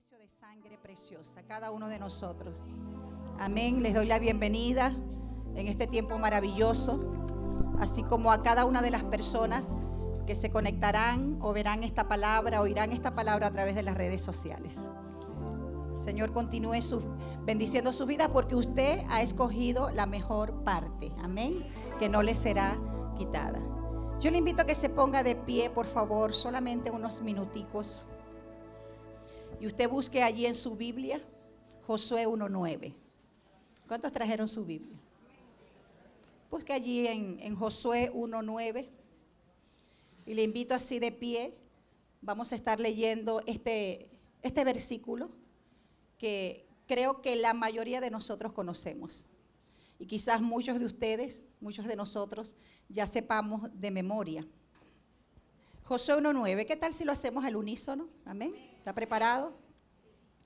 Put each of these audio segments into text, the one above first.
precio de sangre preciosa, cada uno de nosotros. Amén. Les doy la bienvenida en este tiempo maravilloso, así como a cada una de las personas que se conectarán o verán esta palabra, oirán esta palabra a través de las redes sociales. Señor, continúe bendiciendo su vida porque usted ha escogido la mejor parte. Amén. Que no le será quitada. Yo le invito a que se ponga de pie, por favor, solamente unos minuticos. Y usted busque allí en su Biblia, Josué 1:9. ¿Cuántos trajeron su Biblia? Busque allí en Josué 1:9. Y le invito así de pie. Vamos a estar leyendo este versículo que creo que la mayoría de nosotros conocemos. Y quizás muchos de ustedes, muchos de nosotros, ya sepamos de memoria. Josué 1:9, ¿qué tal si lo hacemos al unísono? Amén. ¿Está preparado?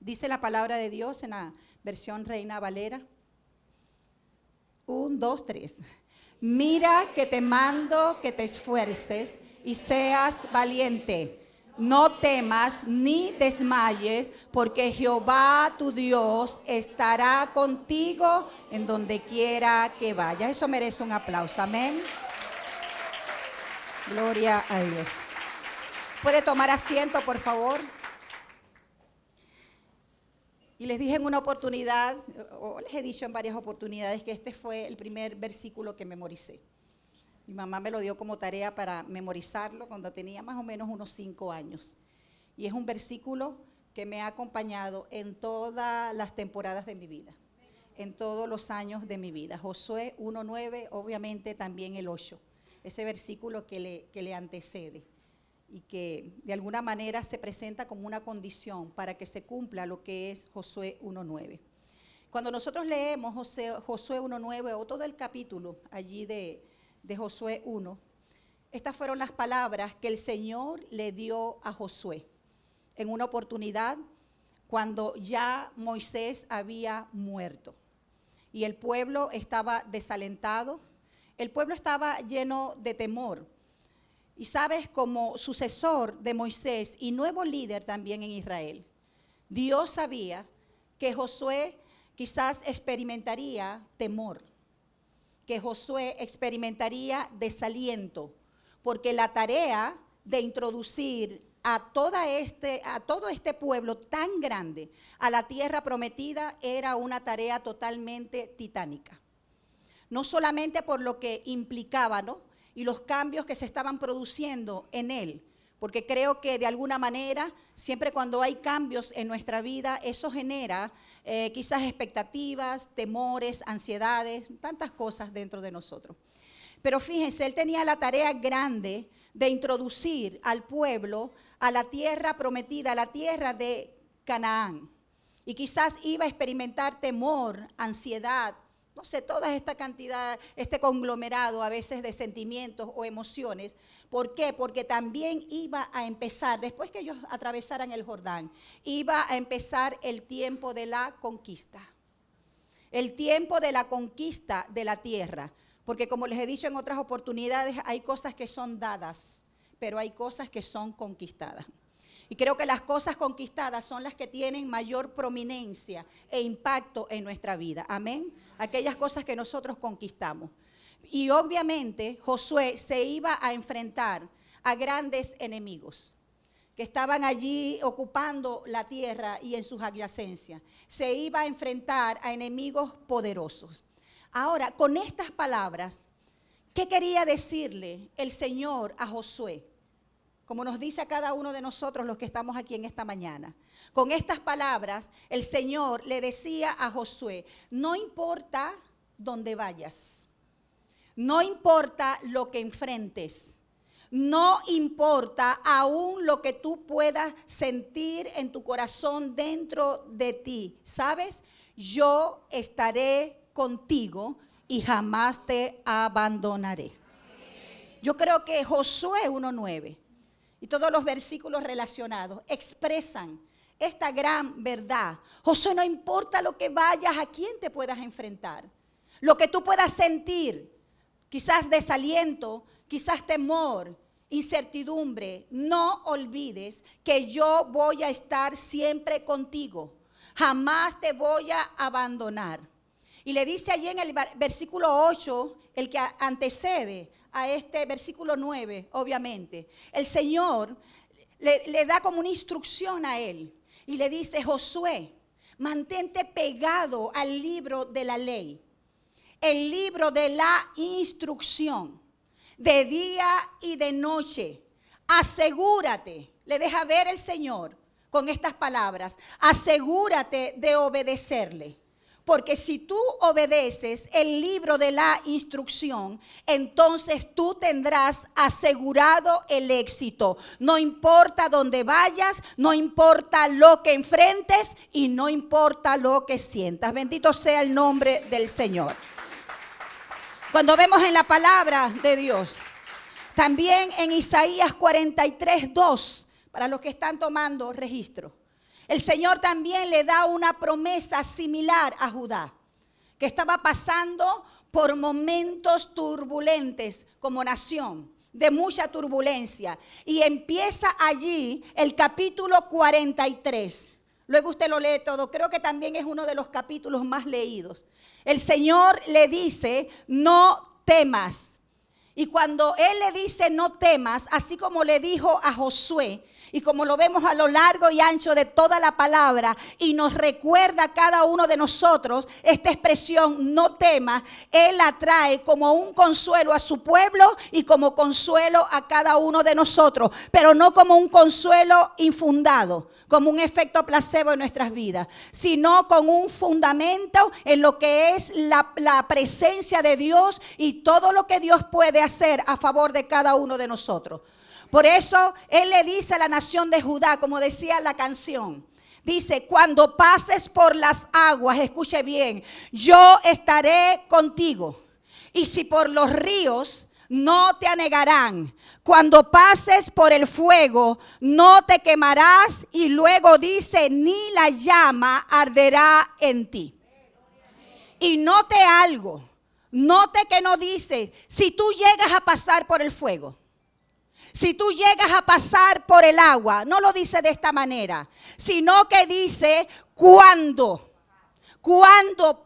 Dice la palabra de Dios en la versión Reina Valera. 1, 2, 3. Mira que te mando que te esfuerces y seas valiente. No temas ni desmayes, porque Jehová tu Dios estará contigo en donde quiera que vayas. Eso merece un aplauso. Amén. Gloria a Dios. ¿Puede tomar asiento, por favor? Y les dije en una oportunidad, o les he dicho en varias oportunidades, que este fue el primer versículo que memoricé. Mi mamá me lo dio como tarea para memorizarlo cuando tenía más o menos unos 5 años. Y es un versículo que me ha acompañado en todas las temporadas de mi vida, en todos los años de mi vida. Josué 1:9, obviamente también el 8, ese versículo que le antecede y que de alguna manera se presenta como una condición para que se cumpla lo que es Josué 1:9. Cuando nosotros leemos Josué 1:9 o todo el capítulo allí de Josué 1, estas fueron las palabras que el Señor le dio a Josué en una oportunidad cuando ya Moisés había muerto y el pueblo estaba desalentado, el pueblo estaba lleno de temor. Y sabes, como sucesor de Moisés y nuevo líder también en Israel, Dios sabía que Josué quizás experimentaría temor, que Josué experimentaría desaliento, porque la tarea de introducir a todo este pueblo tan grande a la tierra prometida era una tarea totalmente titánica. No solamente por lo que implicaba, ¿no?, y los cambios que se estaban produciendo en él, porque creo que de alguna manera, siempre cuando hay cambios en nuestra vida, eso genera quizás expectativas, temores, ansiedades, tantas cosas dentro de nosotros. Pero fíjense, él tenía la tarea grande de introducir al pueblo a la tierra prometida, a la tierra de Canaán. Y quizás iba a experimentar temor, ansiedad, no sé, toda esta cantidad, este conglomerado a veces de sentimientos o emociones. ¿Por qué? Porque también iba a empezar, después que ellos atravesaran el Jordán, iba a empezar el tiempo de la conquista. El tiempo de la conquista de la tierra. Porque como les he dicho en otras oportunidades, hay cosas que son dadas, pero hay cosas que son conquistadas. Y creo que las cosas conquistadas son las que tienen mayor prominencia e impacto en nuestra vida. Amén. Aquellas cosas que nosotros conquistamos. Y obviamente Josué se iba a enfrentar a grandes enemigos que estaban allí ocupando la tierra y en sus adyacencias. Se iba a enfrentar a enemigos poderosos. Ahora, con estas palabras, ¿qué quería decirle el Señor a Josué? Como nos dice a cada uno de nosotros los que estamos aquí en esta mañana. Con estas palabras, el Señor le decía a Josué, no importa dónde vayas, no importa lo que enfrentes, no importa aún lo que tú puedas sentir en tu corazón dentro de ti, ¿sabes? Yo estaré contigo y jamás te abandonaré. Yo creo que Josué 1:9 y todos los versículos relacionados expresan esta gran verdad. Josué, no importa lo que vayas, a quién te puedas enfrentar, lo que tú puedas sentir, quizás desaliento, quizás temor, incertidumbre, no olvides que yo voy a estar siempre contigo. Jamás te voy a abandonar. Y le dice allí en el versículo 8, el que antecede a este versículo 9, obviamente. El Señor le da como una instrucción a él. Y le dice: Josué, mantente pegado al libro de la ley, el libro de la instrucción, de día y de noche. Asegúrate, le deja ver el Señor con estas palabras, asegúrate de obedecerle. Porque si tú obedeces el libro de la instrucción, entonces tú tendrás asegurado el éxito. No importa dónde vayas, no importa lo que enfrentes y no importa lo que sientas. Bendito sea el nombre del Señor. Cuando vemos en la palabra de Dios, también en Isaías 43:2, para los que están tomando registro, el Señor también le da una promesa similar a Judá, que estaba pasando por momentos turbulentes como nación, de mucha turbulencia. Y empieza allí el capítulo 43. Luego usted lo lee todo. Creo que también es uno de los capítulos más leídos. El Señor le dice: no temas. Y cuando Él le dice no temas, así como le dijo a Josué, y como lo vemos a lo largo y ancho de toda la palabra, y nos recuerda a cada uno de nosotros esta expresión no temas, Él la trae como un consuelo a su pueblo y como consuelo a cada uno de nosotros, pero no como un consuelo infundado, como un efecto placebo en nuestras vidas, sino con un fundamento en lo que es la presencia de Dios y todo lo que Dios puede hacer a favor de cada uno de nosotros. Por eso Él le dice a la nación de Judá, como decía la canción, dice: cuando pases por las aguas, escuche bien, yo estaré contigo. Y si por los ríos, no te anegarán. Cuando pases por el fuego, no te quemarás. Y luego dice: ni la llama arderá en ti. Y note algo, note que no dice si tú llegas a pasar por el fuego, si tú llegas a pasar por el agua. No lo dice de esta manera, sino que dice cuando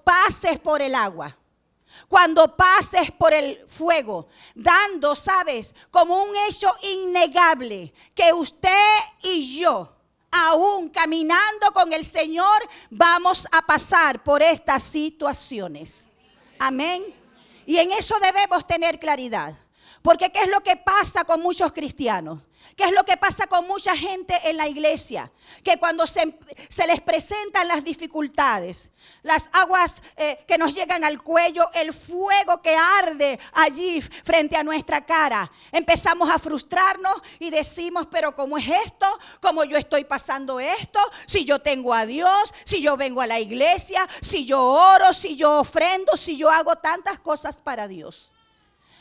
pases por el agua, cuando pases por el fuego, dando, ¿sabes?, como un hecho innegable que usted y yo, aún caminando con el Señor, vamos a pasar por estas situaciones. Amén. Y en eso debemos tener claridad. Porque ¿qué es lo que pasa con muchos cristianos? ¿Qué es lo que pasa con mucha gente en la iglesia? Que cuando se les presentan las dificultades, las aguas que nos llegan al cuello, el fuego que arde allí frente a nuestra cara, empezamos a frustrarnos y decimos: pero ¿cómo es esto? ¿Cómo yo estoy pasando esto? Si yo tengo a Dios, si yo vengo a la iglesia, si yo oro, si yo ofrendo, si yo hago tantas cosas para Dios.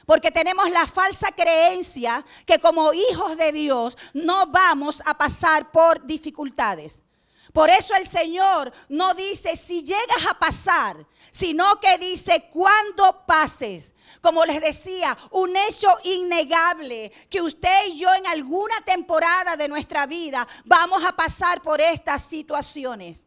Porque tenemos la falsa creencia que como hijos de Dios no vamos a pasar por dificultades. Por eso el Señor no dice si llegas a pasar, sino que dice cuando pases. Como les decía, un hecho innegable que usted y yo en alguna temporada de nuestra vida vamos a pasar por estas situaciones.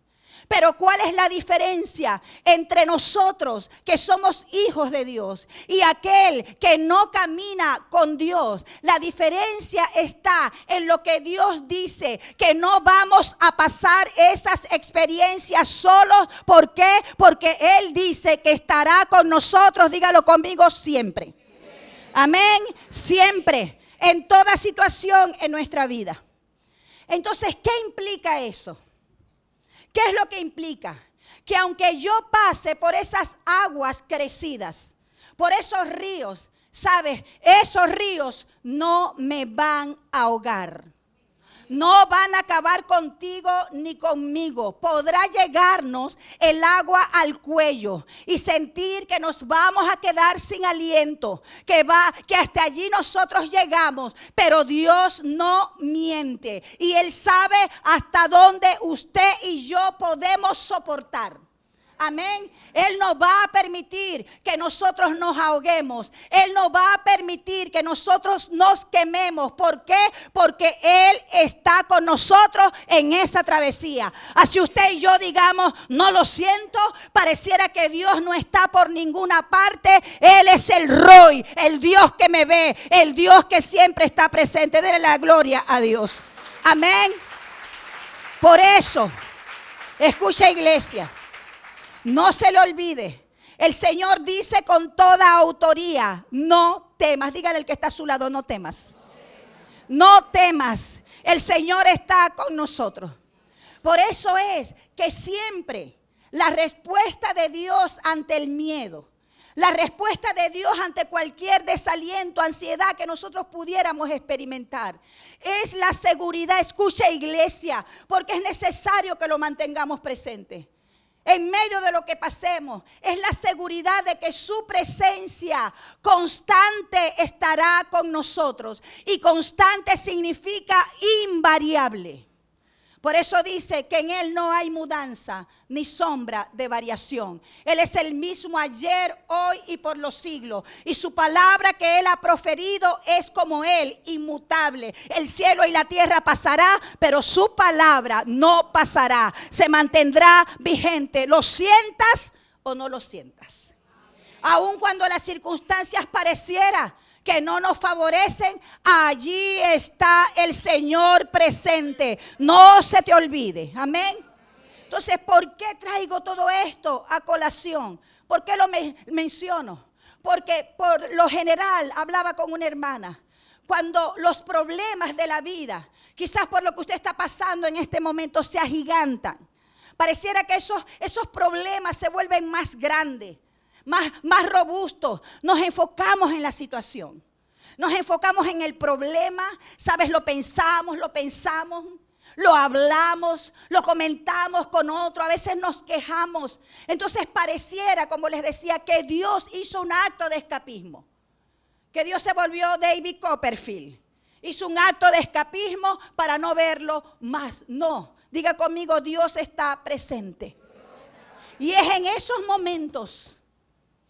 Pero ¿cuál es la diferencia entre nosotros que somos hijos de Dios y aquel que no camina con Dios? La diferencia está en lo que Dios dice, que no vamos a pasar esas experiencias solos. ¿Por qué? Porque Él dice que estará con nosotros, dígalo conmigo, siempre. Amén, siempre, en toda situación en nuestra vida. Entonces, ¿qué implica eso? ¿Qué es lo que implica? Que aunque yo pase por esas aguas crecidas, por esos ríos, ¿sabes? Esos ríos no me van a ahogar. No van a acabar contigo ni conmigo. Podrá llegarnos el agua al cuello y sentir que nos vamos a quedar sin aliento, que hasta allí nosotros llegamos, pero Dios no miente y Él sabe hasta dónde usted y yo podemos soportar. Amén. Él no va a permitir que nosotros nos ahoguemos. Él no va a permitir que nosotros nos quememos. ¿Por qué? Porque Él está con nosotros en esa travesía. Así usted y yo digamos, no lo siento, pareciera que Dios no está por ninguna parte. Él es el Roy, el Dios que me ve, el Dios que siempre está presente. Dele la gloria a Dios. Amén. Por eso, escucha, iglesia. No se le olvide, el Señor dice con toda autoría, no temas. Dígale al que está a su lado, no temas. No temas, el Señor está con nosotros. Por eso es que siempre la respuesta de Dios ante el miedo, la respuesta de Dios ante cualquier desaliento, ansiedad que nosotros pudiéramos experimentar, es la seguridad. Escucha, iglesia, porque es necesario que lo mantengamos presente. En medio de lo que pasemos, es la seguridad de que su presencia constante estará con nosotros. Y constante significa invariable. Por eso dice que en Él no hay mudanza ni sombra de variación. Él es el mismo ayer, hoy y por los siglos. Y su palabra que Él ha proferido es como Él, inmutable. El cielo y la tierra pasará, pero su palabra no pasará. Se mantendrá vigente. ¿Lo sientas o no lo sientas? Aun cuando las circunstancias parecieran que no nos favorecen, allí está el Señor presente. No se te olvide. Amén. Entonces, ¿por qué traigo todo esto a colación? ¿Por qué lo menciono? Porque por lo general hablaba con una hermana. Cuando los problemas de la vida, quizás por lo que usted está pasando en este momento, se agigantan. Pareciera que esos problemas se vuelven más grandes. Más robustos. Nos enfocamos en la situación. Nos enfocamos en el problema. ¿Sabes? Lo pensamos, lo hablamos, lo comentamos con otro. A veces nos quejamos. Entonces pareciera, como les decía, que Dios hizo un acto de escapismo. Que Dios se volvió David Copperfield. Hizo un acto de escapismo para no verlo más. No. Diga conmigo, Dios está presente. Y es en esos momentos,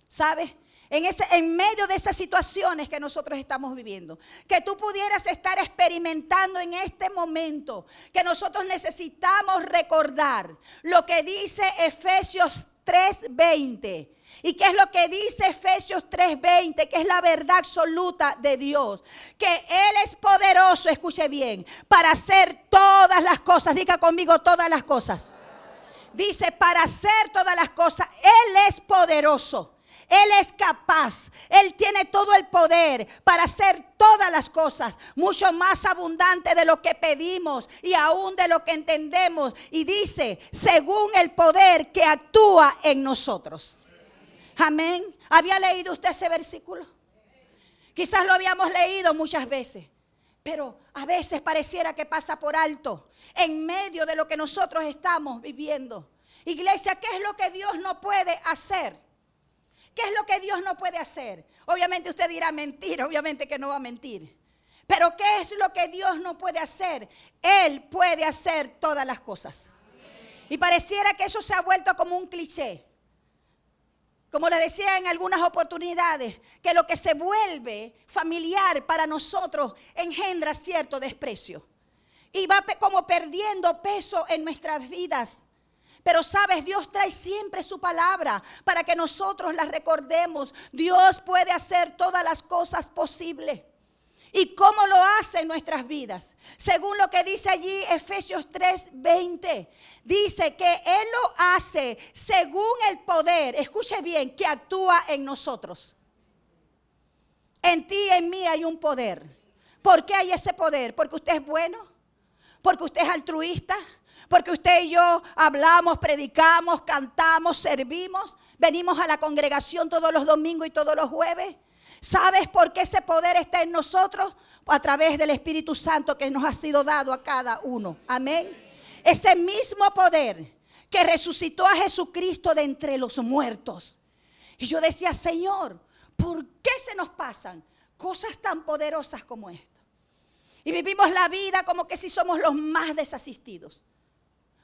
¿sabes? En medio de esas situaciones que nosotros estamos viviendo, que tú pudieras estar experimentando en este momento, que nosotros necesitamos recordar lo que dice Efesios 3:20. ¿Y qué es lo que dice Efesios 3:20? Que es la verdad absoluta de Dios. Que Él es poderoso, escuche bien, para hacer todas las cosas. Diga conmigo, todas las cosas. Dice, para hacer todas las cosas, Él es poderoso. Él es capaz, Él tiene todo el poder para hacer todas las cosas, mucho más abundante de lo que pedimos y aún de lo que entendemos. Y dice, según el poder que actúa en nosotros. Amén. ¿Había leído usted ese versículo? Quizás lo habíamos leído muchas veces, pero a veces pareciera que pasa por alto en medio de lo que nosotros estamos viviendo. Iglesia, ¿qué es lo que Dios no puede hacer? ¿Qué es lo que Dios no puede hacer? Obviamente usted dirá mentir, obviamente que no va a mentir. Pero ¿qué es lo que Dios no puede hacer? Él puede hacer todas las cosas. Y pareciera que eso se ha vuelto como un cliché. Como les decía en algunas oportunidades, que lo que se vuelve familiar para nosotros engendra cierto desprecio. Y va como perdiendo peso en nuestras vidas. Pero sabes, Dios trae siempre su palabra para que nosotros la recordemos. Dios puede hacer todas las cosas posibles. ¿Y cómo lo hace en nuestras vidas? Según lo que dice allí Efesios 3:20. Dice que Él lo hace según el poder, escuche bien, que actúa en nosotros. En ti y en mí hay un poder. ¿Por qué hay ese poder? Porque usted es bueno, porque usted es altruista, porque usted y yo hablamos, predicamos, cantamos, servimos, venimos a la congregación todos los domingos y todos los jueves. ¿Sabes por qué ese poder está en nosotros? A través del Espíritu Santo que nos ha sido dado a cada uno. Amén. Ese mismo poder que resucitó a Jesucristo de entre los muertos. Y yo decía, Señor, ¿por qué se nos pasan cosas tan poderosas como esta? Y vivimos la vida como que si somos los más desasistidos.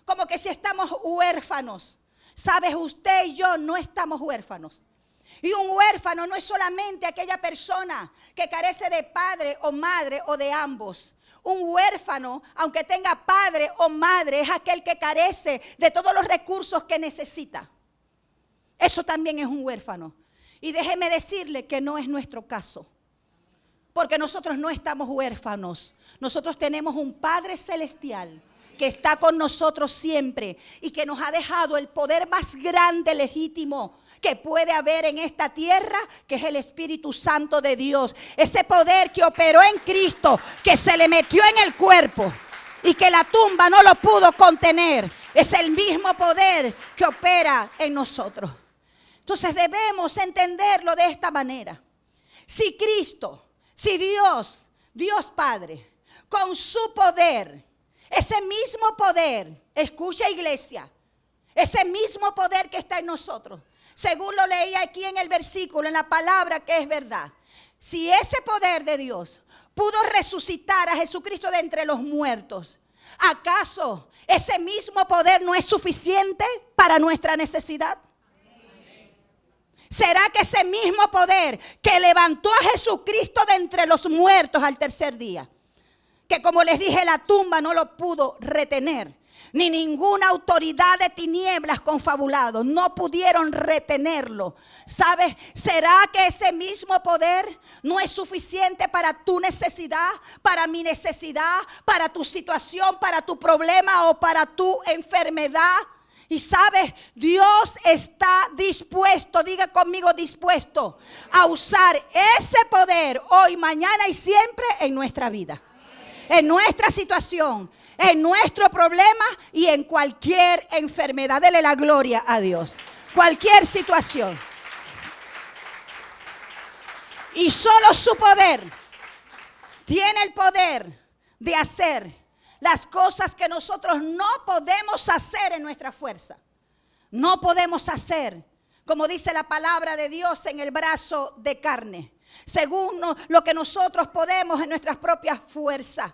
Como que si estamos huérfanos. Sabes, usted y yo no estamos huérfanos. Y un huérfano no es solamente aquella persona que carece de padre o madre o de ambos. Un huérfano, aunque tenga padre o madre, es aquel que carece de todos los recursos que necesita. Eso también es un huérfano. Y déjeme decirle que no es nuestro caso. Porque nosotros no estamos huérfanos. Nosotros tenemos un Padre Celestial que está con nosotros siempre y que nos ha dejado el poder más grande, legítimo, que puede haber en esta tierra, que es el Espíritu Santo de Dios. Ese poder que operó en Cristo, que se le metió en el cuerpo y que la tumba no lo pudo contener. Es el mismo poder que opera en nosotros. Entonces debemos entenderlo de esta manera. Si Cristo, si Dios, Dios Padre, con su poder, ese mismo poder, escucha iglesia, ese mismo poder que está en nosotros, según lo leí aquí en el versículo, en la palabra que es verdad. Si ese poder de Dios pudo resucitar a Jesucristo de entre los muertos, ¿acaso ese mismo poder no es suficiente para nuestra necesidad? ¿Será que ese mismo poder que levantó a Jesucristo de entre los muertos al tercer día, que como les dije la tumba no lo pudo retener, ni ninguna autoridad de tinieblas confabulado, no pudieron retenerlo? ¿Sabes? ¿Será que ese mismo poder no es suficiente para tu necesidad, para mi necesidad, para tu situación, para tu problema o para tu enfermedad? Y sabes, Dios está dispuesto, diga conmigo, dispuesto a usar ese poder hoy, mañana y siempre en nuestra vida, en nuestra situación, en nuestro problema y en cualquier enfermedad. Dele la gloria a Dios. Cualquier situación. Y solo su poder tiene el poder de hacer las cosas que nosotros no podemos hacer en nuestra fuerza. No podemos hacer, como dice la palabra de Dios, en el brazo de carne, según lo que nosotros podemos en nuestras propias fuerzas.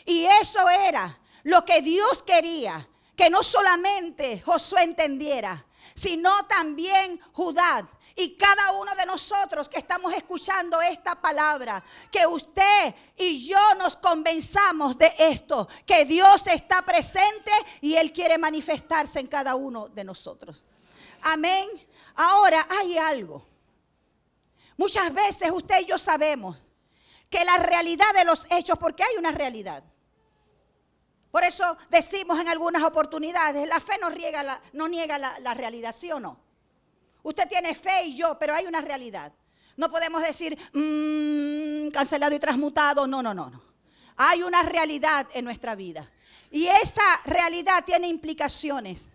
Y eso era lo que Dios quería, que no solamente Josué entendiera, sino también Judá. Y cada uno de nosotros que estamos escuchando esta palabra, que usted y yo nos convenzamos de esto, que Dios está presente y Él quiere manifestarse en cada uno de nosotros. Amén. Ahora hay algo. Muchas veces usted y yo sabemos que la realidad de los hechos, porque hay una realidad. Por eso decimos en algunas oportunidades, la fe no niega la realidad, ¿sí o no? Usted tiene fe y yo, pero hay una realidad. No podemos decir, cancelado y transmutado. No. Hay una realidad en nuestra vida. Y esa realidad tiene implicaciones.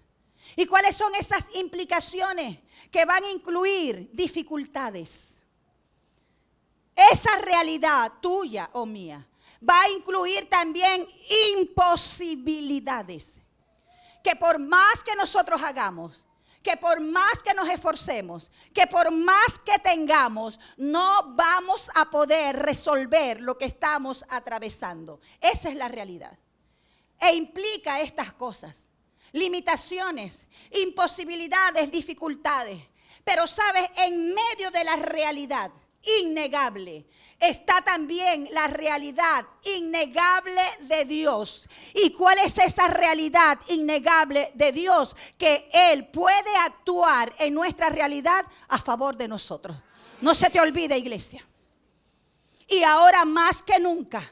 ¿Y cuáles son esas implicaciones? Que van a incluir dificultades. Esa realidad tuya o mía va a incluir también imposibilidades. Que por más que nosotros hagamos, que por más que nos esforcemos, que por más que tengamos, no vamos a poder resolver lo que estamos atravesando. Esa es la realidad. E implica estas cosas: limitaciones, imposibilidades, dificultades. Pero sabes, en medio de la realidad innegable está también la realidad innegable de Dios. ¿Y cuál es esa realidad innegable de Dios? Que Él puede actuar en nuestra realidad a favor de nosotros. No se te olvide, iglesia. Y ahora más que nunca,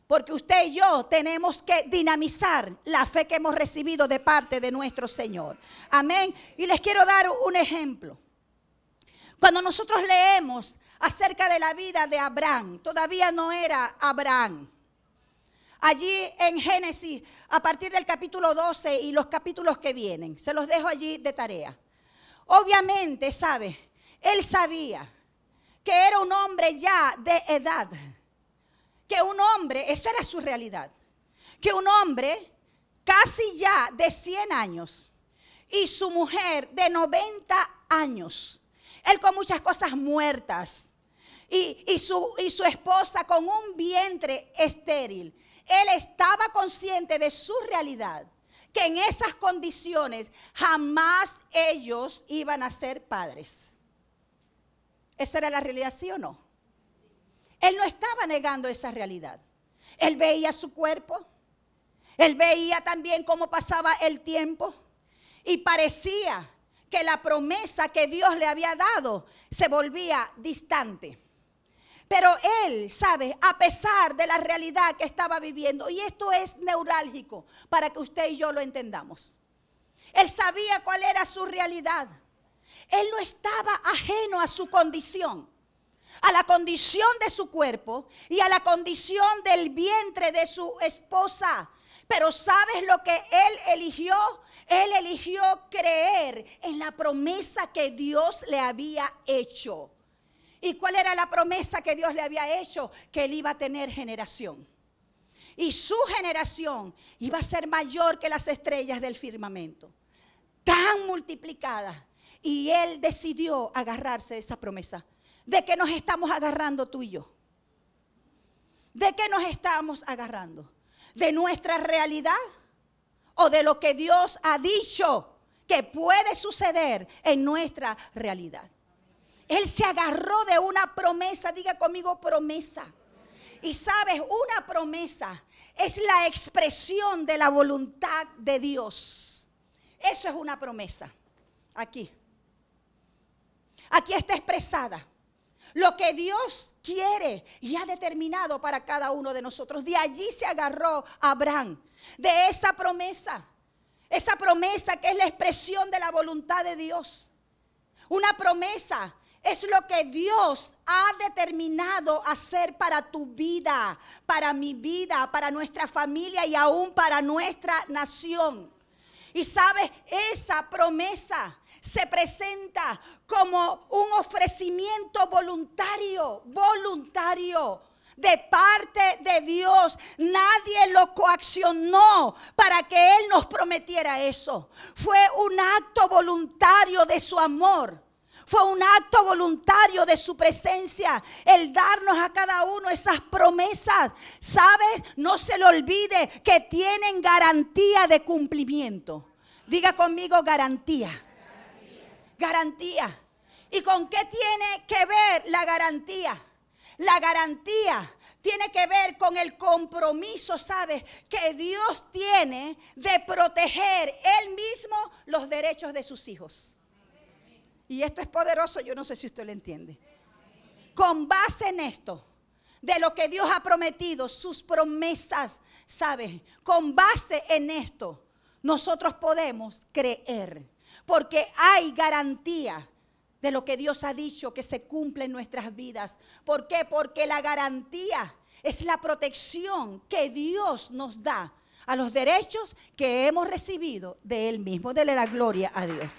porque usted y yo tenemos que dinamizar la fe que hemos recibido de parte de nuestro Señor. Amén. Y les quiero dar un ejemplo. Cuando nosotros leemos acerca de la vida de Abraham, todavía no era Abraham. Allí en Génesis, a partir del capítulo 12 y los capítulos que vienen, se los dejo allí de tarea. Obviamente, ¿sabe? Él sabía que era un hombre ya de edad, que un hombre, esa era su realidad, que un hombre casi ya de 100 años y su mujer de 90 años, él con muchas cosas muertas y su esposa con un vientre estéril. Él estaba consciente de su realidad, que en esas condiciones jamás ellos iban a ser padres. ¿Esa era la realidad, sí o no? Él no estaba negando esa realidad. Él veía su cuerpo. Él veía también cómo pasaba el tiempo. Y parecía que la promesa que Dios le había dado se volvía distante. Pero él, ¿sabe? A pesar de la realidad que estaba viviendo, y esto es neurálgico para que usted y yo lo entendamos. Él sabía cuál era su realidad. Él no estaba ajeno a su condición, a la condición de su cuerpo y a la condición del vientre de su esposa. Pero ¿sabes lo que él eligió? Él eligió creer en la promesa que Dios le había hecho. ¿Y cuál era la promesa que Dios le había hecho? Que él iba a tener generación. Y su generación iba a ser mayor que las estrellas del firmamento, tan multiplicada. Y él decidió agarrarse de esa promesa. ¿De qué nos estamos agarrando tú y yo? ¿De qué nos estamos agarrando? ¿De nuestra realidad o de lo que Dios ha dicho que puede suceder en nuestra realidad? Él se agarró de una promesa, diga conmigo promesa. Y sabes, una promesa es la expresión de la voluntad de Dios. Eso es una promesa. Aquí está expresada lo que Dios quiere y ha determinado para cada uno de nosotros. De allí se agarró Abraham, de esa promesa que es la expresión de la voluntad de Dios. Una promesa es lo que Dios ha determinado hacer para tu vida, para mi vida, para nuestra familia y aún para nuestra nación. Y sabes, esa promesa se presenta como un ofrecimiento voluntario de parte de Dios. Nadie lo coaccionó para que Él nos prometiera eso. Fue un acto voluntario de su amor. Fue un acto voluntario de su presencia, el darnos a cada uno esas promesas. ¿Sabes? No se le olvide que tienen garantía de cumplimiento. Diga conmigo garantía. Garantía. ¿Y con qué tiene que ver la garantía? La garantía tiene que ver con el compromiso, ¿sabes? Que Dios tiene de proteger Él mismo los derechos de sus hijos. Y esto es poderoso, yo no sé si usted lo entiende. Con base en esto, de lo que Dios ha prometido, sus promesas, ¿sabes? Con base en esto, nosotros podemos creer. Porque hay garantía de lo que Dios ha dicho que se cumple en nuestras vidas. ¿Por qué? Porque la garantía es la protección que Dios nos da a los derechos que hemos recibido de Él mismo. Dele la gloria a Dios.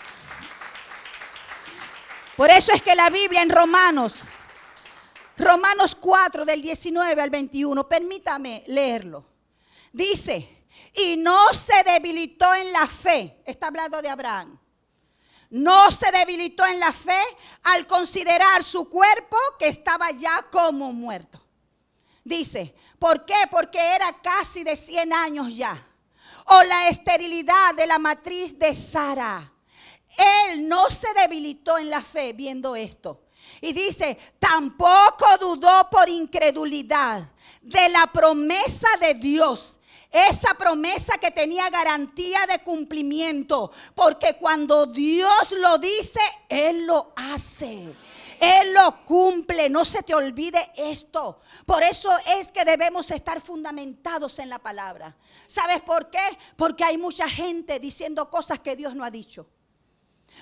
Por eso es que la Biblia en Romanos 4 del 19 al 21, permítame leerlo. Dice, y no se debilitó en la fe, está hablando de Abraham. No se debilitó en la fe al considerar su cuerpo que estaba ya como muerto. Dice, ¿por qué? Porque era casi de 100 años ya. O la esterilidad de la matriz de Sara. Él no se debilitó en la fe viendo esto. Y dice, tampoco dudó por incredulidad de la promesa de Dios. Esa promesa que tenía garantía de cumplimiento. Porque cuando Dios lo dice, Él lo hace. Él lo cumple. No se te olvide esto. Por eso es que debemos estar fundamentados en la palabra. ¿Sabes por qué? Porque hay mucha gente diciendo cosas que Dios no ha dicho.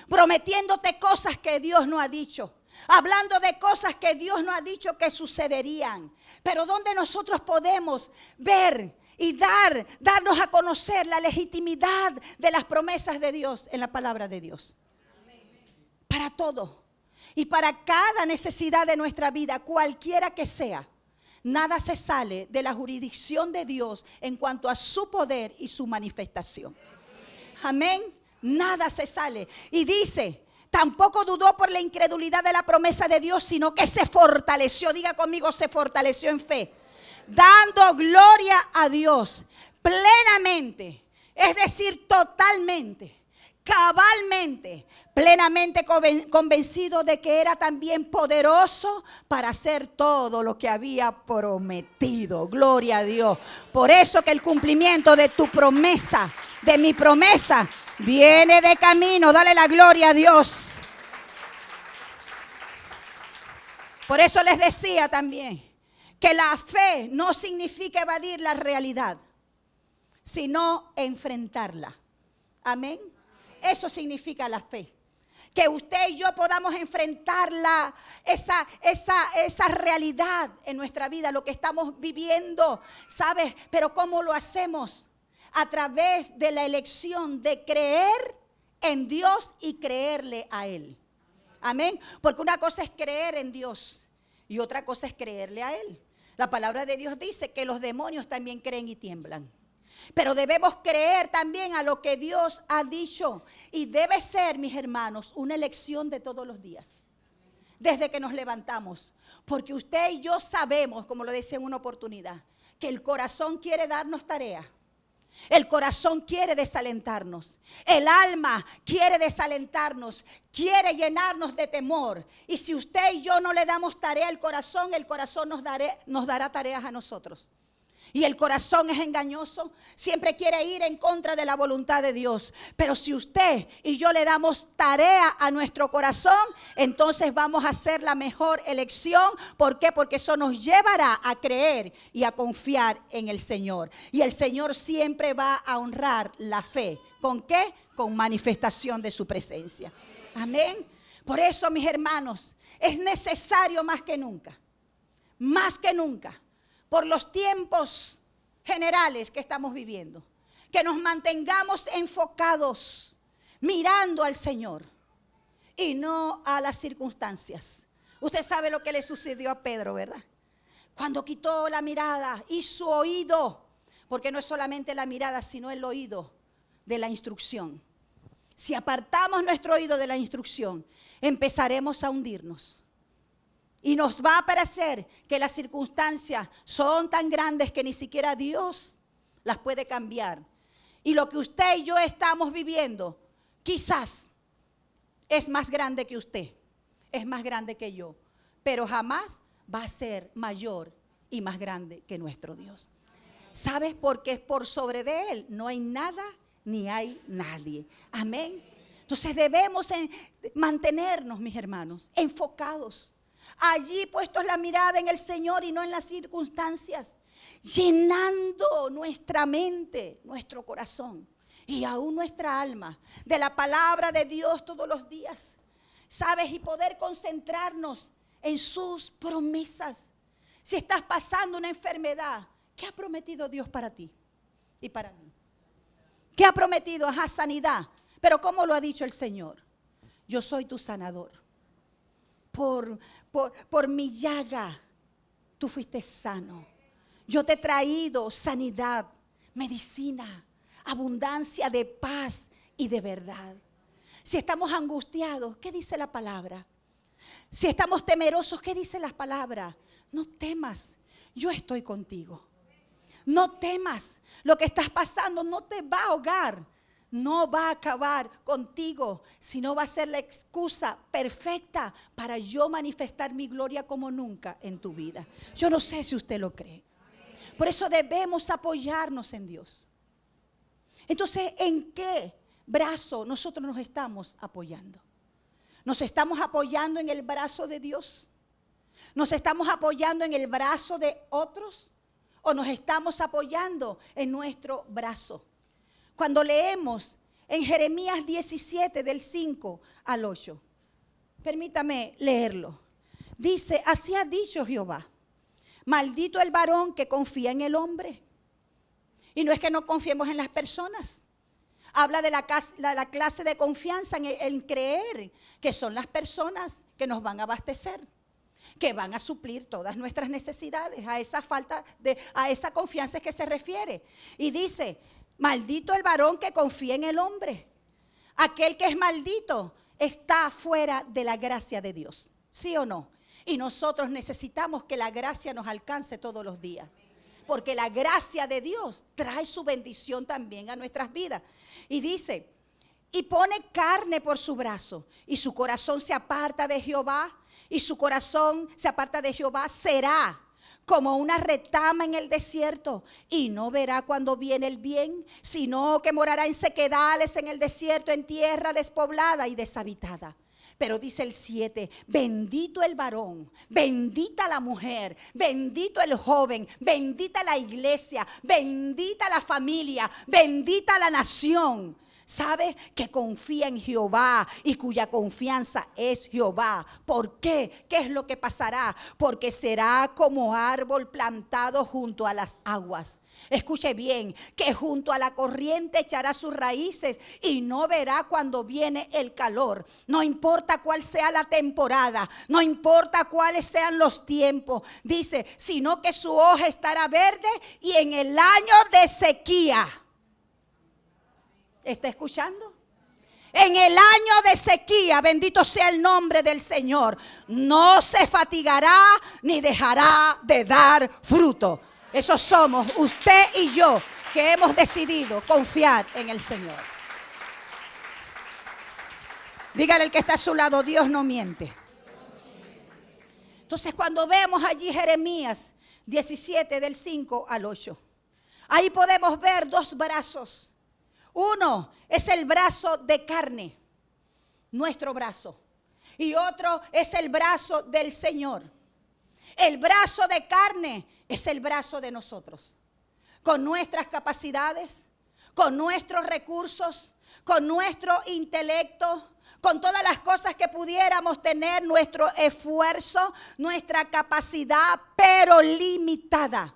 Prometiéndote cosas que Dios no ha dicho. Hablando de cosas que Dios no ha dicho que sucederían. Pero donde nosotros podemos ver y darnos a conocer la legitimidad de las promesas de Dios en la palabra de Dios. Para todo y para cada necesidad de nuestra vida, cualquiera que sea, nada se sale de la jurisdicción de Dios en cuanto a su poder y su manifestación. Amén. Nada se sale. Y dice, tampoco dudó por la incredulidad de la promesa de Dios, sino que se fortaleció. Diga conmigo, se fortaleció en fe. Dando gloria a Dios plenamente, Es decir, totalmente, cabalmente, plenamente convencido de que era también poderoso para hacer todo lo que había prometido. Gloria a Dios. Por eso que el cumplimiento de tu promesa, de mi promesa, viene de camino. Dale la gloria a Dios. Por eso les decía también que la fe no significa evadir la realidad, sino enfrentarla. Amén. Eso significa la fe. Que usted y yo podamos enfrentar esa realidad en nuestra vida, lo que estamos viviendo, ¿sabes? Pero ¿cómo lo hacemos? A través de la elección de creer en Dios y creerle a Él. Amén. Porque una cosa es creer en Dios y otra cosa es creerle a Él. La palabra de Dios dice que los demonios también creen y tiemblan. Pero debemos creer también a lo que Dios ha dicho. Y debe ser, mis hermanos, una elección de todos los días. Desde que nos levantamos. Porque usted y yo sabemos, como lo decía en una oportunidad, que el corazón quiere darnos tarea. El corazón quiere desalentarnos. El alma quiere desalentarnos. Quiere llenarnos de temor. Y si usted y yo no le damos tarea al corazón, el corazón nos dará tareas a nosotros. Y el corazón es engañoso, siempre quiere ir en contra de la voluntad de Dios. Pero si usted y yo le damos tarea a nuestro corazón, entonces vamos a hacer la mejor elección. ¿Por qué? Porque eso nos llevará a creer y a confiar en el Señor. Y el Señor siempre va a honrar la fe. ¿Con qué? Con manifestación de su presencia. Amén. Por eso, mis hermanos, es necesario más que nunca, por los tiempos generales que estamos viviendo, que nos mantengamos enfocados, mirando al Señor y no a las circunstancias. Usted sabe lo que le sucedió a Pedro, ¿verdad? Cuando quitó la mirada y su oído, porque no es solamente la mirada, sino el oído de la instrucción. Si apartamos nuestro oído de la instrucción, empezaremos a hundirnos. Y nos va a parecer que las circunstancias son tan grandes que ni siquiera Dios las puede cambiar. Y lo que usted y yo estamos viviendo, quizás es más grande que usted, es más grande que yo, pero jamás va a ser mayor y más grande que nuestro Dios. ¿Sabes? Porque es por sobre de Él no hay nada ni hay nadie. Amén. Entonces debemos mantenernos, mis hermanos, enfocados. Allí puestos la mirada en el Señor y no en las circunstancias, llenando nuestra mente, nuestro corazón y aún nuestra alma de la palabra de Dios todos los días, ¿sabes? Y poder concentrarnos en sus promesas. Si estás pasando una enfermedad, ¿qué ha prometido Dios para ti y para mí? ¿Qué ha prometido? Ajá, sanidad. Pero ¿cómo lo ha dicho el Señor? Yo soy tu sanador. Por mi llaga, tú fuiste sano. Yo te he traído sanidad, medicina, abundancia de paz y de verdad. Si estamos angustiados, ¿qué dice la palabra? Si estamos temerosos, ¿qué dice la palabra? No temas, yo estoy contigo. No temas, lo que estás pasando no te va a ahogar. No va a acabar contigo, sino va a ser la excusa perfecta para yo manifestar mi gloria como nunca en tu vida. Yo no sé si usted lo cree. Por eso debemos apoyarnos en Dios. Entonces, ¿en qué brazo nosotros nos estamos apoyando? ¿Nos estamos apoyando en el brazo de Dios? ¿Nos estamos apoyando en el brazo de otros? ¿O nos estamos apoyando en nuestro brazo? Cuando leemos en Jeremías 17 del 5 al 8, permítame leerlo. Dice, así ha dicho Jehová, maldito el varón que confía en el hombre. Y no es que no confiemos en las personas. Habla de la clase de confianza en creer que son las personas que nos van a abastecer, que van a suplir todas nuestras necesidades. A esa confianza es que se refiere. Y dice, maldito el varón que confía en el hombre. Aquel que es maldito está fuera de la gracia de Dios. ¿Sí o no? Y nosotros necesitamos que la gracia nos alcance todos los días. porque la gracia de Dios trae su bendición también a nuestras vidas. Y dice, y pone carne por su brazo, y su corazón se aparta de Jehová, y su corazón se aparta de Jehová, será como una retama en el desierto, y no verá cuando viene el bien, sino que morará en sequedales en el desierto, en tierra despoblada y deshabitada. Pero dice el 7, bendito el varón, bendita la mujer, bendito el joven, bendita la iglesia, bendita la familia, bendita la nación. ¿Sabe? Que confía en Jehová y cuya confianza es Jehová. ¿Por qué? ¿Qué es lo que pasará? Porque será como árbol plantado junto a las aguas. Escuche bien, que junto a la corriente echará sus raíces y no verá cuando viene el calor. No importa cuál sea la temporada, no importa cuáles sean los tiempos, dice, sino que su hoja estará verde y en el año de sequía. ¿Está escuchando? En el año de sequía, bendito sea el nombre del Señor, no se fatigará ni dejará de dar fruto. Esos somos usted y yo que hemos decidido confiar en el Señor. Dígale al que está a su lado, Dios no miente. Entonces cuando vemos allí Jeremías 17 del 5 al 8, ahí podemos ver dos brazos. Uno es el brazo de carne, nuestro brazo, y otro es el brazo del Señor. El brazo de carne es el brazo de nosotros, con nuestras capacidades, con nuestros recursos, con nuestro intelecto, con todas las cosas que pudiéramos tener, nuestro esfuerzo, nuestra capacidad, pero limitada,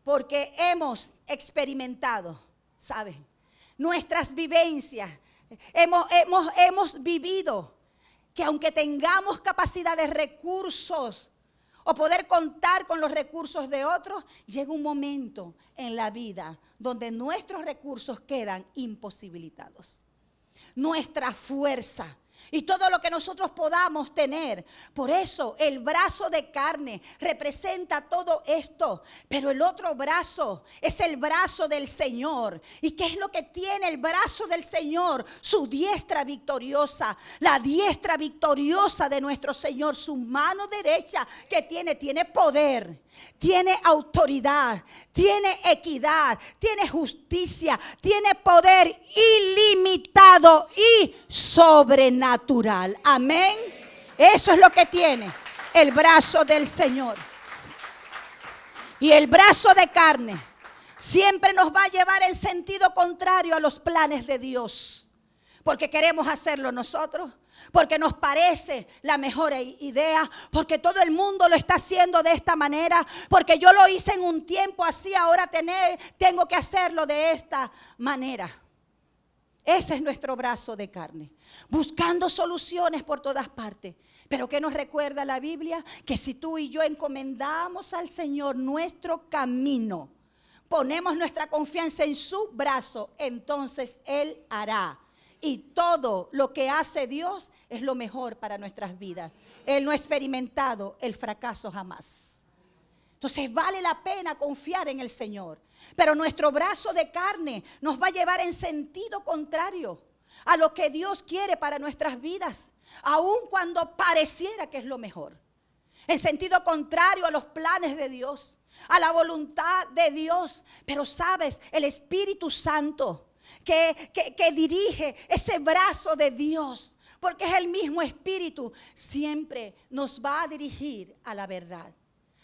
porque hemos experimentado, ¿saben? Nuestras vivencias, hemos vivido que aunque tengamos capacidad de recursos o poder contar con los recursos de otros, llega un momento en la vida donde nuestros recursos quedan imposibilitados. Nuestra fuerza y todo lo que nosotros podamos tener. Por eso el brazo de carne representa todo esto. Pero el otro brazo es el brazo del Señor. ¿Y qué es lo que tiene el brazo del Señor? Su diestra victoriosa. La diestra victoriosa de nuestro Señor. Su mano derecha que tiene poder. Tiene autoridad, tiene equidad, tiene justicia, tiene poder ilimitado y sobrenatural. Amén. Eso es lo que tiene el brazo del Señor. Y el brazo de carne siempre nos va a llevar en sentido contrario a los planes de Dios. Porque queremos hacerlo nosotros. Porque nos parece la mejor idea, porque todo el mundo lo está haciendo de esta manera, porque yo lo hice en un tiempo así, ahora tengo que hacerlo de esta manera. Ese es nuestro brazo de carne, buscando soluciones por todas partes. Pero ¿qué nos recuerda la Biblia? Que si tú y yo encomendamos al Señor nuestro camino, ponemos nuestra confianza en su brazo, entonces Él hará. Y todo lo que hace Dios es lo mejor para nuestras vidas. Él no ha experimentado el fracaso jamás. Entonces vale la pena confiar en el Señor. Pero nuestro brazo de carne nos va a llevar en sentido contrario a lo que Dios quiere para nuestras vidas. Aun cuando pareciera que es lo mejor. En sentido contrario a los planes de Dios, a la voluntad de Dios. Pero sabes, el Espíritu Santo que dirige ese brazo de Dios, porque es el mismo Espíritu, siempre nos va a dirigir a la verdad,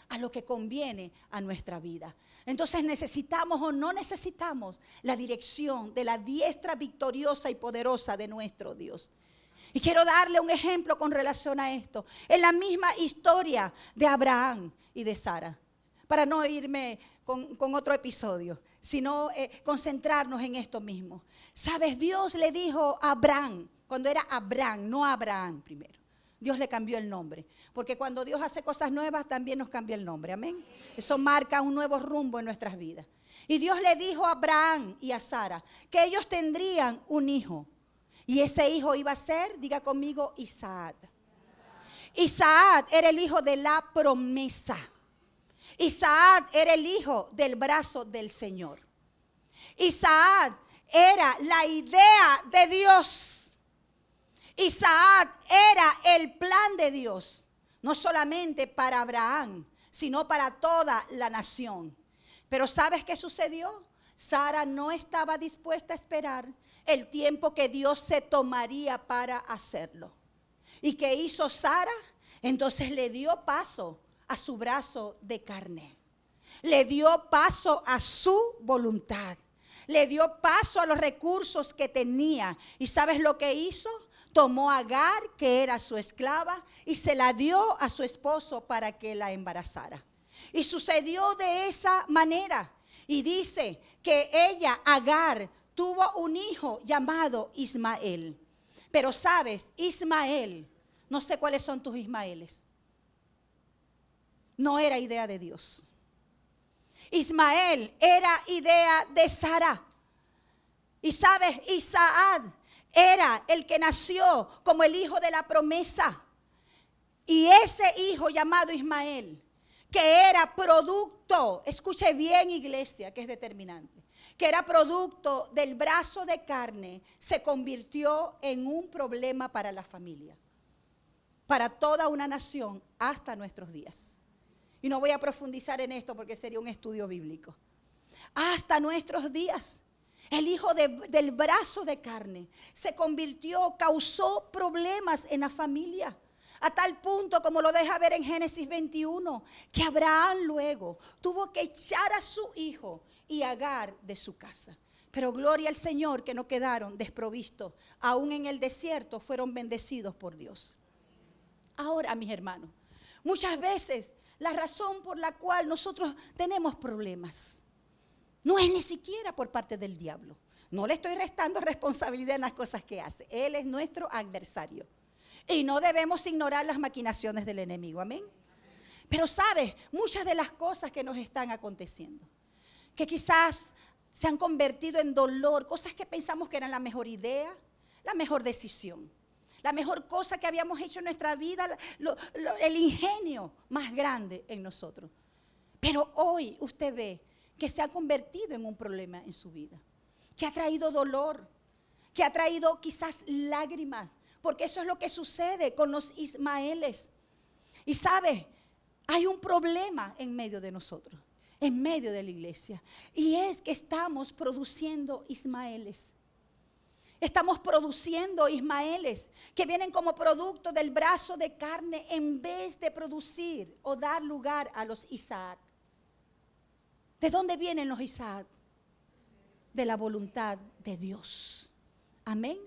a lo que conviene a nuestra vida. Entonces necesitamos o no necesitamos la dirección de la diestra victoriosa y poderosa de nuestro Dios. Y quiero darle un ejemplo con relación a esto. En la misma historia de Abraham y de Sara, para no irme con otro episodio, sino concentrarnos en esto mismo. ¿Sabes? Dios le dijo a Abraham, cuando era Abraham, no Abraham primero. Dios le cambió el nombre, porque cuando Dios hace cosas nuevas también nos cambia el nombre, amén. Eso marca un nuevo rumbo en nuestras vidas. Y Dios le dijo a Abraham y a Sara que ellos tendrían un hijo. Y ese hijo iba a ser, diga conmigo, Isaac. Isaac era el hijo de la promesa. Isaac era el hijo del brazo del Señor. Isaac era la idea de Dios. Isaac era el plan de Dios, no solamente para Abraham, sino para toda la nación. Pero ¿sabes qué sucedió? Sara no estaba dispuesta a esperar el tiempo que Dios se tomaría para hacerlo. ¿Y qué hizo Sara? Entonces le dio paso a su brazo de carne. Le dio paso a su voluntad. Le dio paso a los recursos que tenía. ¿Y sabes lo que hizo? Tomó a Agar, que era su esclava, y se la dio a su esposo para que la embarazara. Y sucedió de esa manera. Y dice que ella, Agar, tuvo un hijo llamado Ismael. Pero sabes, Ismael, no sé cuáles son tus Ismaeles. No era idea de Dios. Ismael era idea de Sara. Y sabes, Isaac era el que nació como el hijo de la promesa. Y ese hijo llamado Ismael, que era producto, escuche bien iglesia, que es determinante, que era producto del brazo de carne, se convirtió en un problema para la familia, para toda una nación hasta nuestros días. Y no voy a profundizar en esto porque sería un estudio bíblico. Hasta nuestros días, el hijo del brazo de carne se convirtió, causó problemas en la familia. A tal punto, como lo deja ver en Génesis 21, que Abraham luego tuvo que echar a su hijo y Agar de su casa. Pero gloria al Señor que no quedaron desprovistos. Aún en el desierto fueron bendecidos por Dios. Ahora, mis hermanos, muchas veces la razón por la cual nosotros tenemos problemas no es ni siquiera por parte del diablo. No le estoy restando responsabilidad en las cosas que hace. Él es nuestro adversario. Y no debemos ignorar las maquinaciones del enemigo. Amén. Pero sabes, muchas de las cosas que nos están aconteciendo, que quizás se han convertido en dolor, cosas que pensamos que eran la mejor idea, la mejor decisión, la mejor cosa que habíamos hecho en nuestra vida, el ingenio más grande en nosotros. Pero hoy usted ve que se ha convertido en un problema en su vida, que ha traído dolor, que ha traído quizás lágrimas, porque eso es lo que sucede con los Ismaeles. Y sabe, hay un problema en medio de nosotros, en medio de la iglesia, y es que estamos produciendo Ismaeles. Estamos produciendo Ismaeles que vienen como producto del brazo de carne en vez de producir o dar lugar a los Isaac. ¿De dónde vienen los Isaac? De la voluntad de Dios. Amén.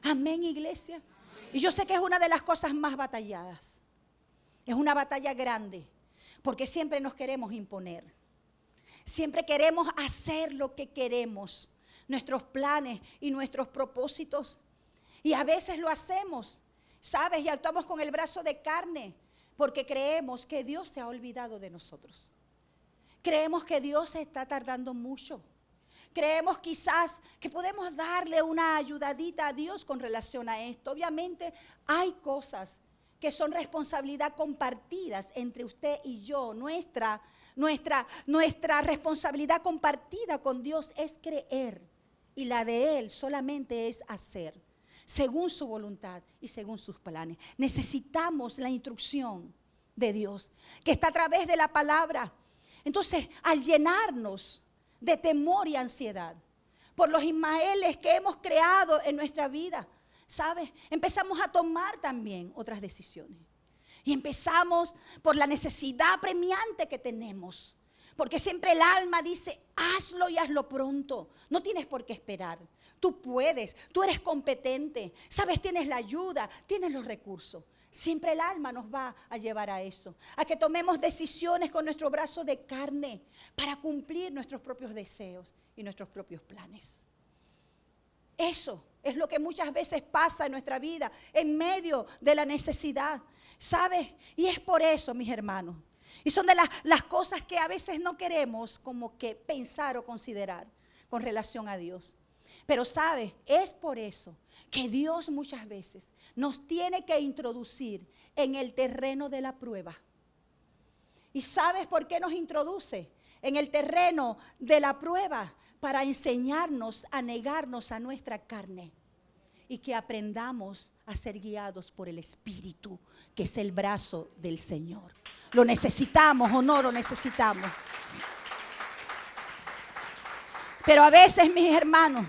Amén, iglesia. Y yo sé que es una de las cosas más batalladas. Es una batalla grande, porque siempre nos queremos imponer. Siempre queremos hacer lo que queremos, nuestros planes y nuestros propósitos. Y a veces lo hacemos, ¿sabes? Y actuamos con el brazo de carne, porque creemos que Dios se ha olvidado de nosotros. Creemos que Dios se está tardando mucho. Creemos quizás que podemos darle una ayudadita a Dios con relación a esto. Obviamente hay cosas que son responsabilidad compartidas entre usted y yo. Nuestra responsabilidad compartida con Dios es creer, y la de Él solamente es hacer, según su voluntad y según sus planes. Necesitamos la instrucción de Dios, que está a través de la palabra. Entonces, al llenarnos de temor y ansiedad por los Ismaeles que hemos creado en nuestra vida, ¿sabes? Empezamos a tomar también otras decisiones. Y empezamos por la necesidad apremiante que tenemos. Porque siempre el alma dice, hazlo y hazlo pronto. No tienes por qué esperar. Tú puedes, tú eres competente. Sabes, tienes la ayuda, tienes los recursos. Siempre el alma nos va a llevar a eso. A que tomemos decisiones con nuestro brazo de carne para cumplir nuestros propios deseos y nuestros propios planes. Eso es lo que muchas veces pasa en nuestra vida, en medio de la necesidad. ¿Sabes? Y es por eso, mis hermanos. Y son de las cosas que a veces no queremos como que pensar o considerar con relación a Dios. Pero ¿sabes? Es por eso que Dios muchas veces nos tiene que introducir en el terreno de la prueba. ¿Y sabes por qué nos introduce en el terreno de la prueba? Para enseñarnos a negarnos a nuestra carne y que aprendamos a ser guiados por el Espíritu, que es el brazo del Señor. ¿Lo necesitamos o no lo necesitamos? Pero a veces, mis hermanos,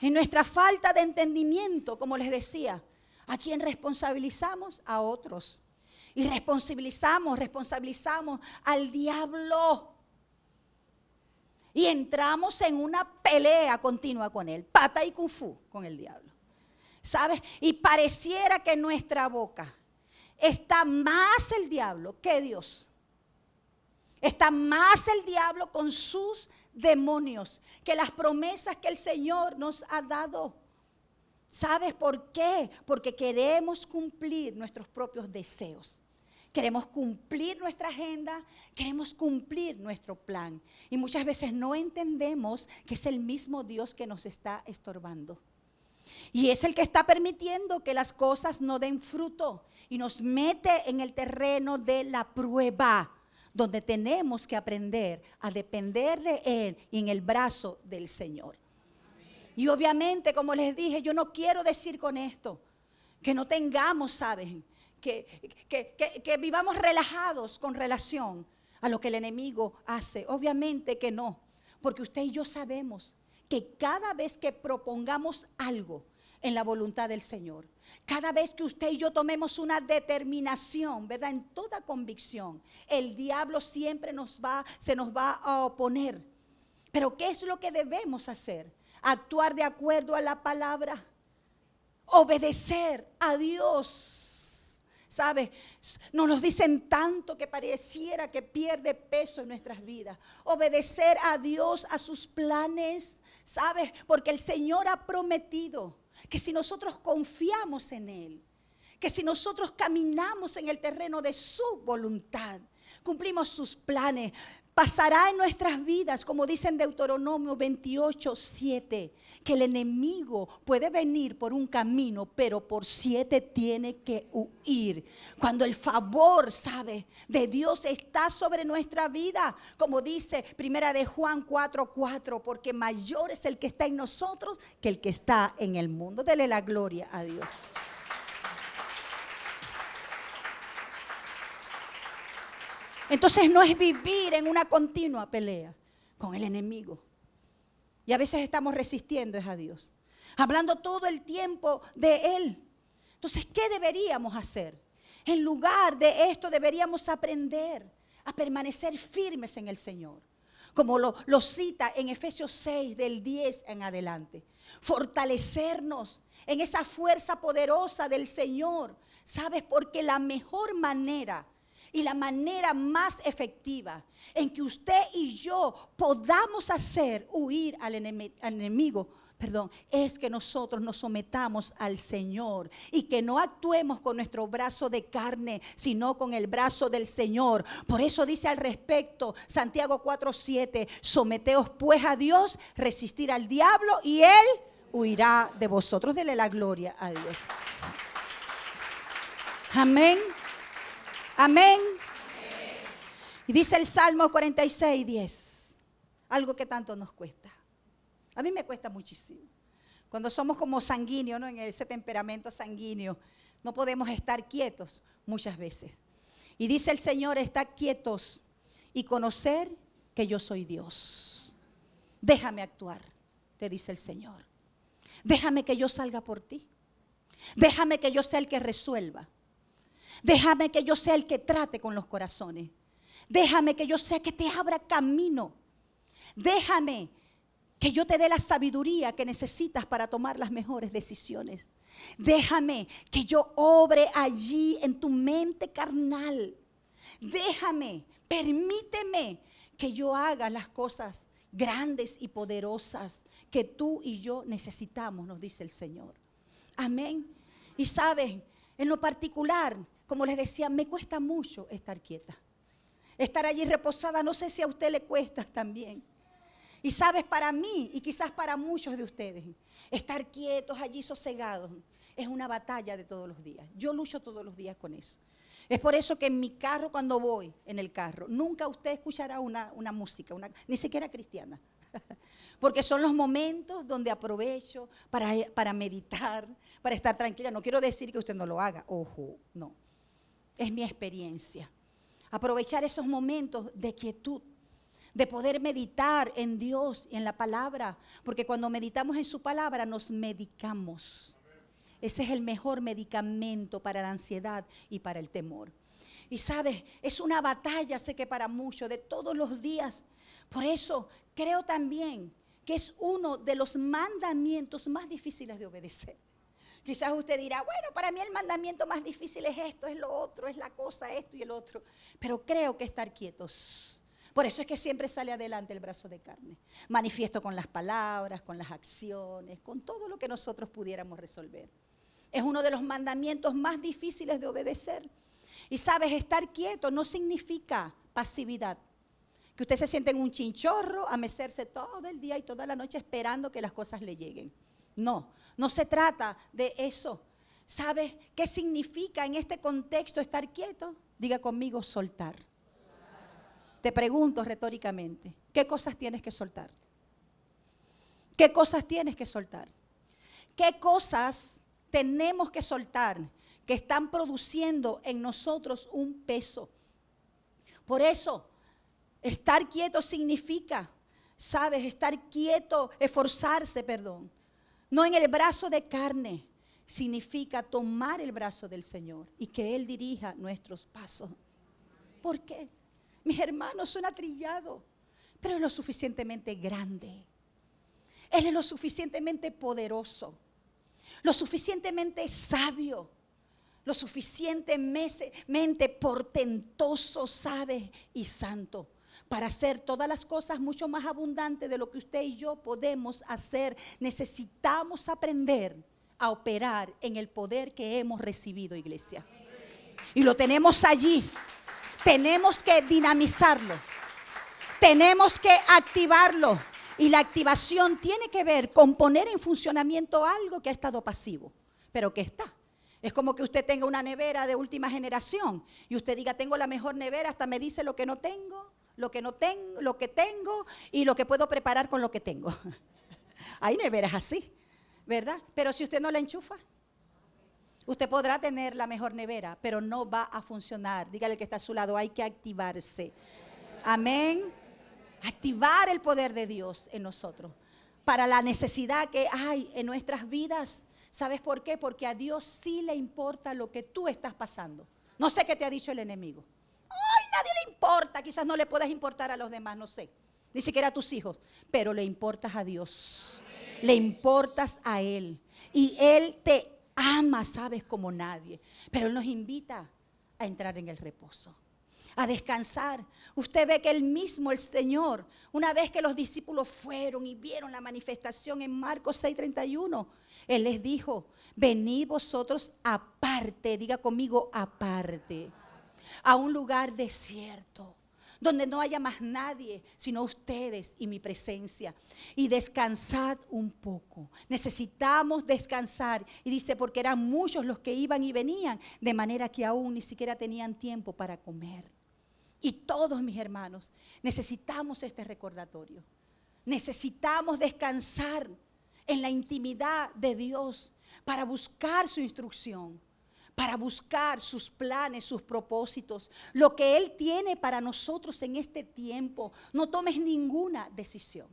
en nuestra falta de entendimiento, como les decía, ¿a quién responsabilizamos? A otros. Y responsabilizamos al diablo. Y entramos en una pelea continua con él, pata y kung fu con el diablo. ¿Sabes? Y pareciera que en nuestra boca está más el diablo que Dios. Está más el diablo con sus demonios que las promesas que el Señor nos ha dado. ¿Sabes por qué? Porque queremos cumplir nuestros propios deseos. Queremos cumplir nuestra agenda, queremos cumplir nuestro plan. Y muchas veces no entendemos que es el mismo Dios que nos está estorbando. Y es el que está permitiendo que las cosas no den fruto y nos mete en el terreno de la prueba, donde tenemos que aprender a depender de Él y en el brazo del Señor. Y obviamente, como les dije, yo no quiero decir con esto que no tengamos, ¿saben? Que vivamos relajados con relación a lo que el enemigo hace. Obviamente que no, porque usted y yo sabemos que cada vez que propongamos algo en la voluntad del Señor, cada vez que usted y yo tomemos una determinación, ¿verdad? En toda convicción, el diablo siempre se nos va a oponer. Pero ¿qué es lo que debemos hacer? Actuar de acuerdo a la palabra, obedecer a Dios. ¿Sabe? Nos dicen tanto que pareciera que pierde peso en nuestras vidas. Obedecer a Dios, a sus planes, ¿sabe? Porque el Señor ha prometido que si nosotros confiamos en Él, que si nosotros caminamos en el terreno de su voluntad, cumplimos sus planes, pasará en nuestras vidas, como dice en Deuteronomio 28:7, que el enemigo puede venir por un camino, pero por 7 tiene que huir. Cuando el favor, ¿sabe?, de Dios está sobre nuestra vida, como dice Primera de Juan 4:4, porque mayor es el que está en nosotros que el que está en el mundo. Dele la gloria a Dios. Entonces no es vivir en una continua pelea con el enemigo. Y a veces estamos resistiendo a Dios, hablando todo el tiempo de Él. Entonces, ¿qué deberíamos hacer? En lugar de esto deberíamos aprender a permanecer firmes en el Señor. Como lo cita en Efesios 6 del 10 en adelante. Fortalecernos en esa fuerza poderosa del Señor. ¿Sabes? Porque la mejor manera y la manera más efectiva en que usted y yo podamos hacer huir al enemigo, es que nosotros nos sometamos al Señor y que no actuemos con nuestro brazo de carne, sino con el brazo del Señor. Por eso dice al respecto Santiago 4:7, someteos pues a Dios, resistir al diablo y Él huirá de vosotros. Dele la gloria a Dios. Amén. Amén. Y dice el Salmo 46:10, algo que tanto nos cuesta. A mí me cuesta muchísimo. Cuando somos como sanguíneos, ¿no? En ese temperamento sanguíneo, no podemos estar quietos muchas veces. Y dice el Señor, estad quietos y conocer que yo soy Dios. Déjame actuar, te dice el Señor. Déjame que yo salga por ti. Déjame que yo sea el que resuelva. Déjame que yo sea el que trate con los corazones. Déjame que yo sea que te abra camino. Déjame que yo te dé la sabiduría que necesitas para tomar las mejores decisiones. Déjame que yo obre allí en tu mente carnal. Déjame, permíteme que yo haga las cosas grandes y poderosas que tú y yo necesitamos, nos dice el Señor. Amén. Y saben, en lo particular, como les decía, me cuesta mucho estar quieta. Estar allí reposada, no sé si a usted le cuesta también. Y sabes, para mí y quizás para muchos de ustedes, estar quietos allí sosegados es una batalla de todos los días. Yo lucho todos los días con eso. Es por eso que en mi carro, cuando voy en el carro, nunca usted escuchará una música, ni siquiera cristiana. Porque son los momentos donde aprovecho para meditar, para estar tranquila. No quiero decir que usted no lo haga, ojo, no. Es mi experiencia. Aprovechar esos momentos de quietud, de poder meditar en Dios y en la palabra. Porque cuando meditamos en su palabra nos medicamos. Ese es el mejor medicamento para la ansiedad y para el temor. Y sabes, es una batalla, sé que para muchos, de todos los días. Por eso creo también que es uno de los mandamientos más difíciles de obedecer. Quizás usted dirá, bueno, para mí el mandamiento más difícil es esto, es lo otro, es la cosa, esto y el otro. Pero creo que estar quietos. Por eso es que siempre sale adelante el brazo de carne. Manifiesto con las palabras, con las acciones, con todo lo que nosotros pudiéramos resolver. Es uno de los mandamientos más difíciles de obedecer. Y sabes, estar quieto no significa pasividad. Que usted se siente en un chinchorro a mecerse todo el día y toda la noche esperando que las cosas le lleguen. No, no se trata de eso. ¿Sabes qué significa en este contexto estar quieto? Diga conmigo, soltar. Te pregunto retóricamente, ¿qué cosas tienes que soltar? ¿Qué cosas tienes que soltar? ¿Qué cosas tenemos que soltar que están produciendo en nosotros un peso? Por eso, estar quieto significa, ¿sabes? Estar quieto, esforzarse, no en el brazo de carne, significa tomar el brazo del Señor y que Él dirija nuestros pasos. ¿Por qué? Mis hermanos, suena trillado, pero es lo suficientemente grande. Él es lo suficientemente poderoso, lo suficientemente sabio, lo suficientemente portentoso, sabe y santo para hacer todas las cosas mucho más abundantes de lo que usted y yo podemos hacer. Necesitamos aprender a operar en el poder que hemos recibido, iglesia. Y lo tenemos allí. Tenemos que dinamizarlo. Tenemos que activarlo. Y la activación tiene que ver con poner en funcionamiento algo que ha estado pasivo, pero que está. Es como que usted tenga una nevera de última generación y usted diga, tengo la mejor nevera, hasta me dice lo que no tengo, lo que tengo y lo que puedo preparar con lo que tengo. Hay neveras así, ¿verdad? Pero si usted no la enchufa, usted podrá tener la mejor nevera, pero no va a funcionar. Dígale que está a su lado, hay que activarse. Amén. Activar el poder de Dios en nosotros para la necesidad que hay en nuestras vidas. ¿Sabes por qué? Porque a Dios sí le importa lo que tú estás pasando. No sé qué te ha dicho el enemigo. Ay, nadie le importa. Quizás no le puedas importar a los demás, no sé. Ni siquiera a tus hijos. Pero le importas a Dios. Le importas a Él. Y Él te ama, sabes, como nadie. Pero Él nos invita a entrar en el reposo, a descansar. Usted ve que el Señor, una vez que los discípulos fueron y vieron la manifestación en Marcos 6:31, Él les dijo, venid vosotros aparte, diga conmigo aparte, a un lugar desierto, donde no haya más nadie, sino ustedes y mi presencia, y descansad un poco. Necesitamos descansar. Y dice, porque eran muchos los que iban y venían, de manera que aún ni siquiera tenían tiempo para comer. Y todos, mis hermanos, necesitamos este recordatorio. Necesitamos descansar en la intimidad de Dios para buscar su instrucción, para buscar sus planes, sus propósitos, lo que Él tiene para nosotros en este tiempo. No tomes ninguna decisión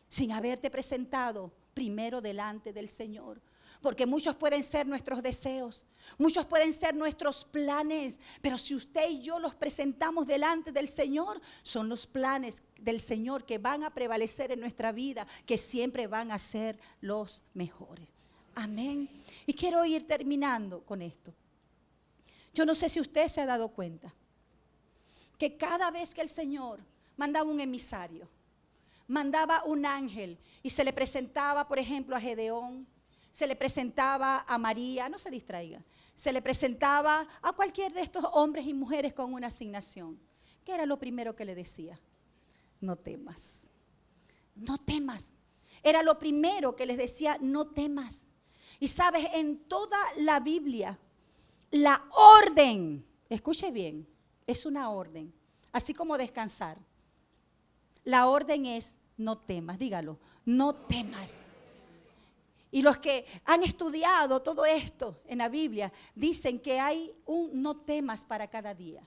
sin haberte presentado primero delante del Señor. Porque muchos pueden ser nuestros deseos, muchos pueden ser nuestros planes, pero si usted y yo los presentamos delante del Señor, son los planes del Señor que van a prevalecer en nuestra vida, que siempre van a ser los mejores. Amén. Y quiero ir terminando con esto. Yo no sé si usted se ha dado cuenta que cada vez que el Señor mandaba un emisario, mandaba un ángel y se le presentaba, por ejemplo, a Gedeón, se le presentaba a María, no se distraiga, se le presentaba a cualquier de estos hombres y mujeres con una asignación. ¿Qué era lo primero que le decía? No temas, no temas. Era lo primero que les decía, no temas. Y sabes, en toda la Biblia, la orden Escuche bien, es una orden, así como descansar. La orden es no temas, dígalo, no temas. Y los que han estudiado todo esto en la Biblia dicen que hay un no temas para cada día.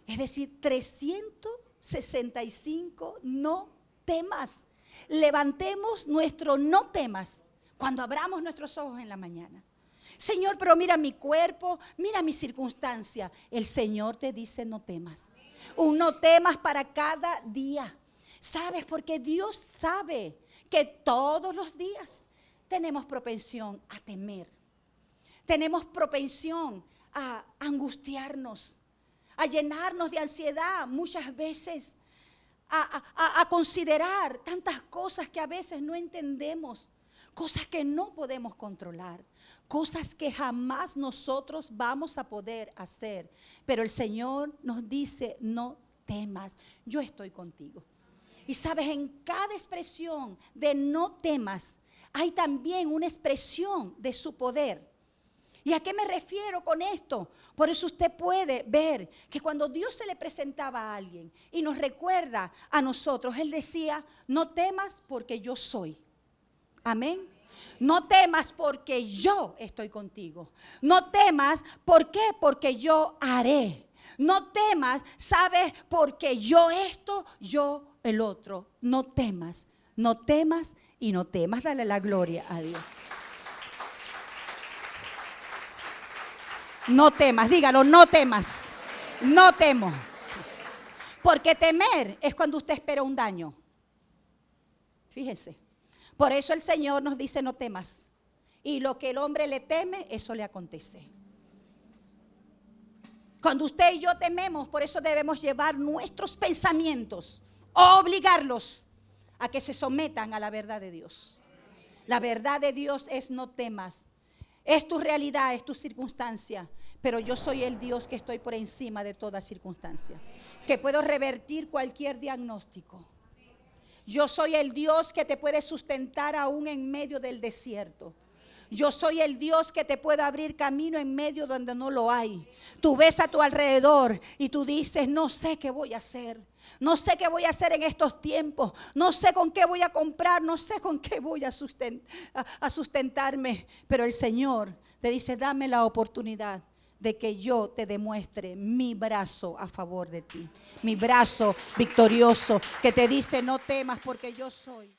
Es decir, 365 no temas. Levantemos nuestro no temas cuando abramos nuestros ojos en la mañana. Señor, pero mira mi cuerpo, mira mi circunstancia. El Señor te dice no temas. Un no temas para cada día. ¿Sabes? Porque Dios sabe que todos los días tenemos propensión a temer. Tenemos propensión a angustiarnos, a llenarnos de ansiedad muchas veces, a considerar tantas cosas que a veces no entendemos, cosas que no podemos controlar, cosas que jamás nosotros vamos a poder hacer. Pero el Señor nos dice, no temas, yo estoy contigo. Y sabes, en cada expresión de no temas, hay también una expresión de su poder. ¿Y a qué me refiero con esto? Por eso usted puede ver que cuando Dios se le presentaba a alguien y nos recuerda a nosotros, Él decía, no temas porque yo soy. Amén. No temas porque yo estoy contigo. No temas, ¿por qué? Porque yo haré. No temas, ¿sabes? Porque yo esto, yo el otro. No temas y no temas. Dale la gloria a Dios. No temas, dígalo, no temas. No temo. Porque temer es cuando usted espera un daño. Fíjese. Por eso el Señor nos dice no temas. Y lo que el hombre le teme, eso le acontece. Cuando usted y yo tememos, por eso debemos llevar nuestros pensamientos, obligarlos a que se sometan a la verdad de Dios. La verdad de Dios es no temas. Es tu realidad, es tu circunstancia, pero yo soy el Dios que estoy por encima de toda circunstancia, que puedo revertir cualquier diagnóstico. Yo soy el Dios que te puede sustentar aún en medio del desierto. Yo soy el Dios que te puede abrir camino en medio donde no lo hay. Tú ves a tu alrededor y tú dices, no sé qué voy a hacer. No sé qué voy a hacer en estos tiempos. No sé con qué voy a comprar. No sé con qué voy a sustentarme. Pero el Señor te dice, dame la oportunidad de que yo te demuestre mi brazo a favor de ti. Mi brazo victorioso que te dice, no temas porque yo soy.